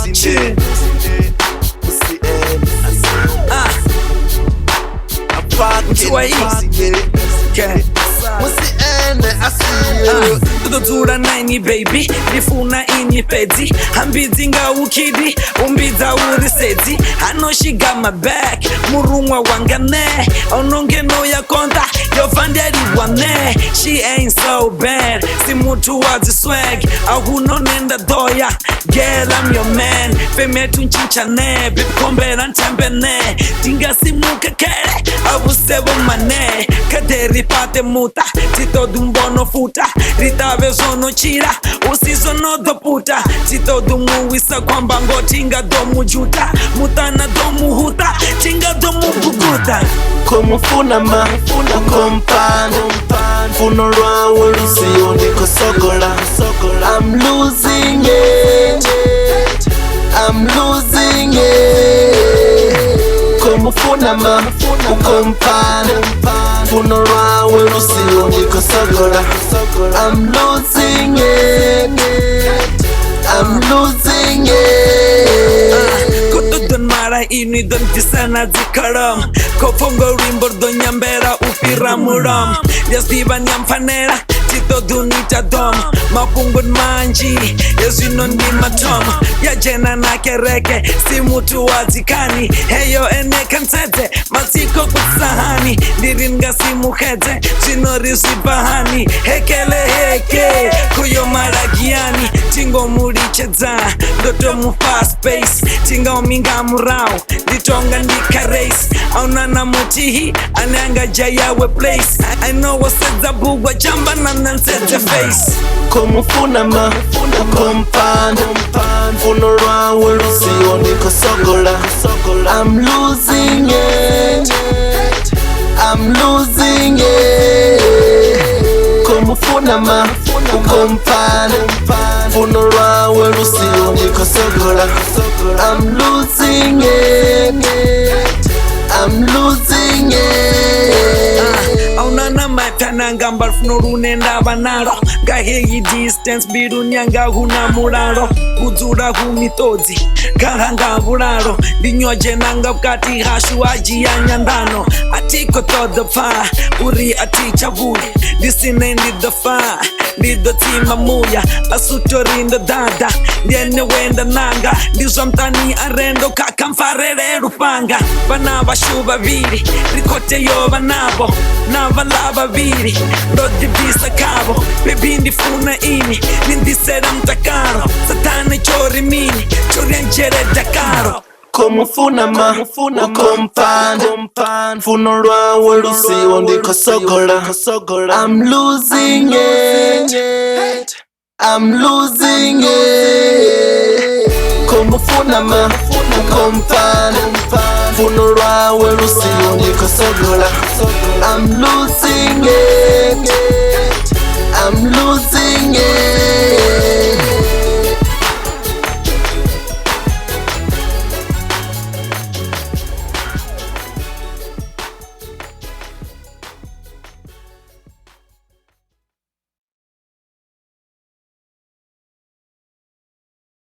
losing it. Tudodura naini baby nifuna ini pedi ambidzinga ukidi umbidza uri sedzi I she got my back murumwa wangane onongeno ya konta yofanderi wane she ain't so bad si mutu wazi swag ahunonenda doya girl I'm your man femetu nchinchane bipkombera ntembene tingasimuka kere abusebo mane kaderi pate muta tito dumbono futa ritave zono chira usizono doputa tito dumuwisa kwamba ngotinga domu juta mutana domu huta tinga domu buguta Komufuna ma ukompana funo rwawe lusiyo ndiko sogola I'm losing it I'm losing it Komufuna ma ukompana funo rwawe lusiyo ndiko sogola I'm losing it I'm losing it Mara ini don tisana zikaram Kofongo rimbo do nyambera upira muram Yasiba nyamfanera tito dunita dom Mapungun manji yasino ndi matom Ya jena na kereke si mutu wazikani Heyo ene kansete matiko kutsahani Diringa si muhete chinori si bahani Hekele heke kuyo maragiani Tingo muricheza doto mu fast pace Tingo minga murao ditonga ndika race Aunana mutihi ananga jayawe place I know what's the bugwa jamba na nansete face Komufuna ma ukompana funo rwawe lusiyo ndiko sogola I'm losing it I'm losing it Komufuna ma ukompana funo rwawe lusiyo ndiko sogola I'm losing it I'm losing it Aunana matana ngamba funo runenda banaro Gaheyi distance biru nyanga huna muraro Kuzura humitodzi Garanga buraro Dinyoje nanga bukati hashu aji ya nyandano Atiko todo fa Uri aticha vuli Disine ndido fa Ndido tima muya Asuto rindo dada Ndiene wenda nanga Ndizo mtani arendo kakamfarere rupanga Bana bashu babiri Rikote yo banabo Navala babiri Rodi bisa kabo Bebindi funa ini Nindisera mtakaro Satane chori mini Chori anjere dakaro Komufuna ma ukompana funo rwawe lusiyo ndiko sogola I'm losing it I'm losing it Komufuna ma ukompana funo rwawe lusiyo ndiko sogola I'm losing it I'm losing it